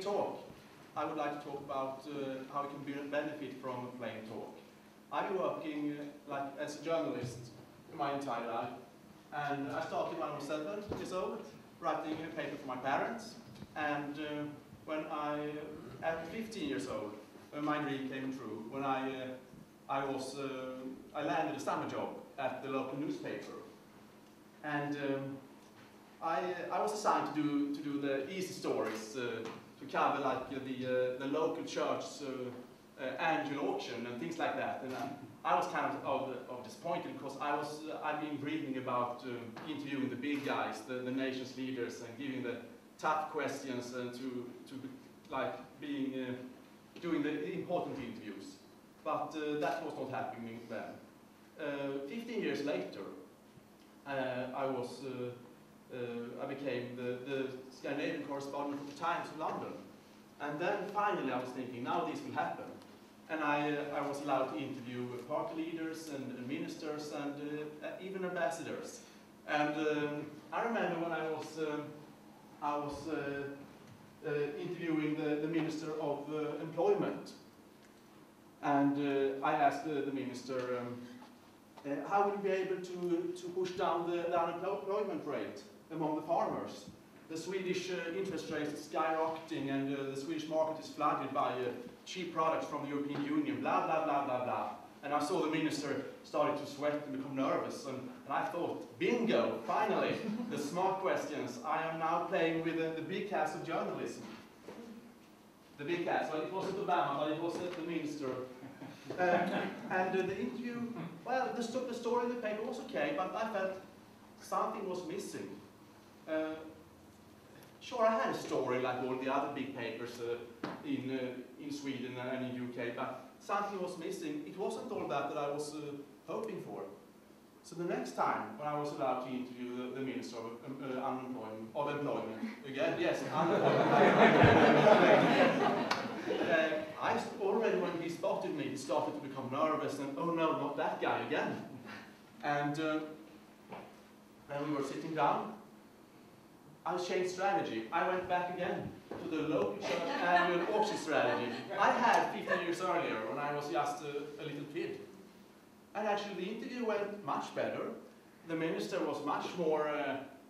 plain talk. I would like to talk about how we can benefit from plain talk. I've been working as a journalist my entire life, and I started when I was 7 years old, writing a paper for my parents. And when at 15 years old, my dream came true. When I landed a summer job at the local newspaper, and I was assigned to do the easy stories, to cover the local church annual auction and things like that. And I was kind of disappointed because I've been reading about interviewing the big guys, the nation's leaders, and giving the tough questions and doing the important interviews. But that was not happening then. 15 years later, I became the Scandinavian correspondent for the Times of London. And then finally I was thinking, now this will happen. And I was allowed to interview party leaders and ministers and even ambassadors. And I remember when I was interviewing the Minister of Employment. And I asked the minister, how will you be able to push down the unemployment rate among the farmers? The Swedish interest rate is skyrocketing, and the Swedish market is flooded by cheap products from the European Union, blah, blah, blah, blah, blah. And I saw the minister started to sweat and become nervous, and I thought, bingo, finally, the smart questions. I am now playing with the big cats of journalism. The big cats. Well, it wasn't Obama, but it was the minister. And the interview, well, the story in the paper was okay, but I felt something was missing. Sure, I had a story like all the other big papers in Sweden and in UK, but something was missing. It wasn't all that I was hoping for. So the next time when I was allowed to interview the Minister of Employment, again, yes, already when he spotted me, he started to become nervous and, oh no, not that guy again. And then we were sitting down. I changed strategy. I went back again to the local church annual auction strategy I had 15 years earlier when I was just a little kid. And actually the interview went much better. The minister was much more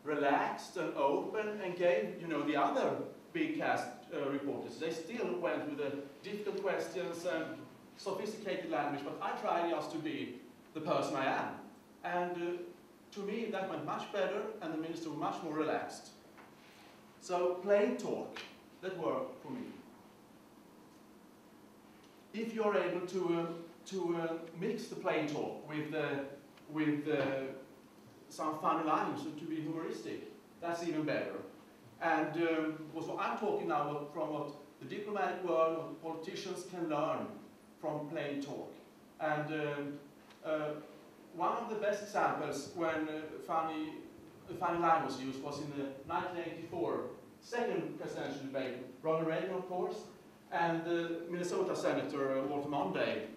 relaxed and open and gave, the other big cast reporters, they still went with the difficult questions and sophisticated language, but I tried just to be the person I am. And to me that went much better, and the minister was much more relaxed. So plain talk, that worked for me. If you're able to mix the plain talk with some funny lines to be humoristic, that's even better. And what I'm talking now from what the diplomatic world, what the politicians can learn from plain talk. And one of the best examples when a funny line was used was in the 1984 second presidential debate. Ronald Reagan, of course, and Minnesota Senator Walter Mondale.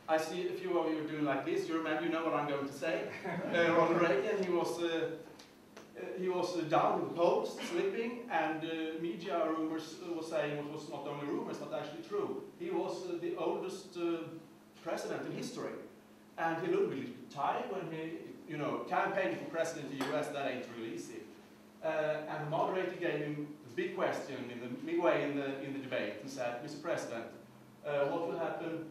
I see a few of you doing like this. You know what I'm going to say. Ronald Reagan, he was down in the polls, slipping, and media rumors were saying what was not only rumors, but actually true. He was the oldest president in history. And he looked really tired when he, campaigning for president in the US, that ain't really easy. And the moderator gave him a big question midway in the debate and said, Mr. President, what will happen?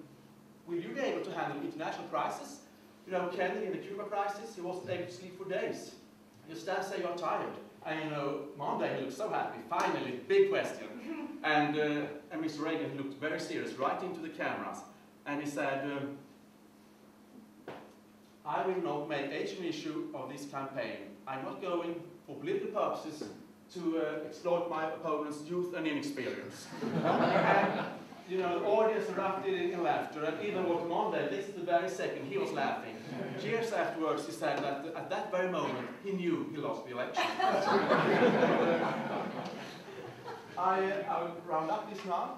Will you be able to handle international crisis? Kennedy in the Cuba crisis, he wasn't able to sleep for days. You stand say you're tired. And Monday he looked so happy, finally, big question. And Mr. Reagan looked very serious, right into the cameras. And he said, I will not make an issue of this campaign. I'm not going for political purposes to exploit my opponent's youth and inexperience. And, the audience erupted in laughter, and even Walter Mondale, this is the very second, he was laughing. Years afterwards, he said that at that very moment, he knew he lost the election. I will round up this now.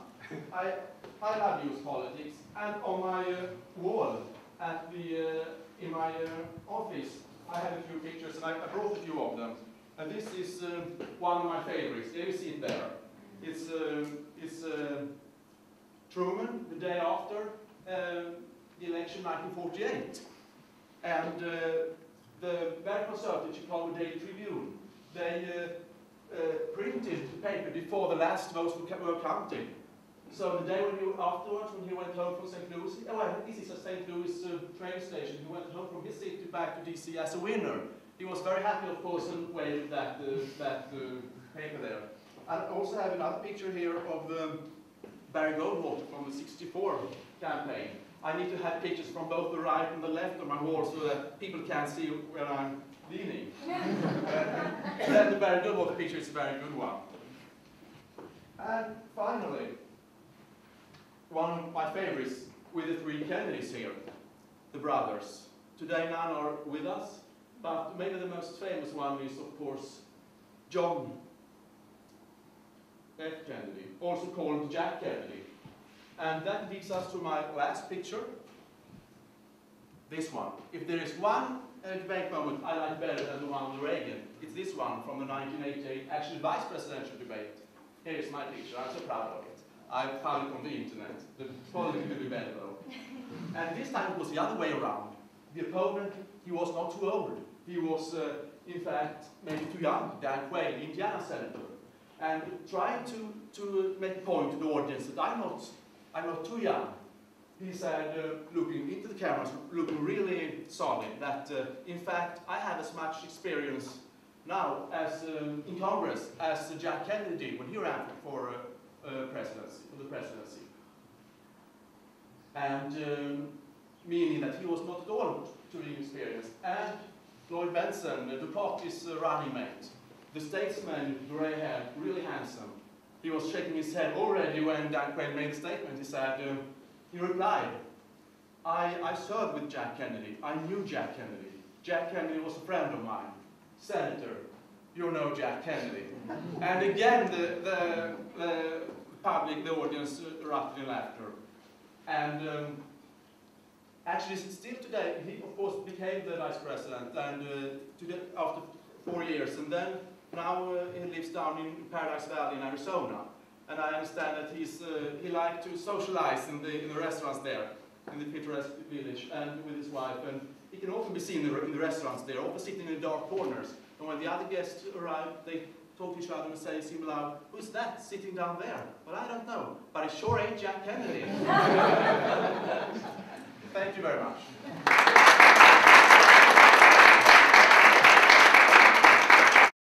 I love youth politics, and on my wall in my office, I have a few pictures, and I brought a few of them. And this is one of my favorites. There you see it there. It's Truman, the day after the election 1948. And the very conservative Chicago Daily Tribune, they printed the paper before the last votes were counted. So the day afterwards, when he went home from St. Louis, this is a St. Louis train station, he went home from his city back to DC as a winner. He was very happy, of course, and waved that paper there. I also have another picture here of Barry Goldwater from the '64 campaign. I need to have pictures from both the right and the left of my wall so that people can see where I'm leaning. Then the Barry Goldwater picture is a very good one. And finally, one of my favorites with the three Kennedys here, the brothers. Today none are with us, but maybe the most famous one is, of course, John F. Kennedy, also called Jack Kennedy. And that leads us to my last picture, this one. If there is one debate moment I like better than the one with Reagan, it's this one from the 1988 actual vice presidential debate. Here is my picture, I'm so proud of it. I found it on the internet. The quality could be better though. And this time it was the other way around. The opponent, he was not too old. He was, in fact, maybe too young, Dan Quayle, the Indiana senator. And trying to make a point to the audience that I'm not too young. He said, looking into the cameras, looking really solid, that in fact I have as much experience now as in Congress as Jack Kennedy did when he ran for the presidency. And meaning that he was not at all too inexperienced. And Lloyd Bentsen, Dukakis running mate, the statesman, grey hair, really handsome. He was shaking his head already when Dan Quayle made the statement. He said, he replied, I served with Jack Kennedy. I knew Jack Kennedy. Jack Kennedy was a friend of mine. Senator, you know Jack Kennedy. And again, the public, the audience erupted in laughter. And actually, still today, he of course became the vice president, and after 4 years, and then now he lives down in Paradise Valley in Arizona. And I understand that he liked to socialize in the restaurants there, in the picturesque village, and with his wife. And he can often be seen in the restaurants there, often sitting in the dark corners. And when the other guests arrive, they talk to each other and say, sing aloud, "Who's that sitting down there?" "Well, I don't know, but it sure ain't Jack Kennedy." Thank you very much.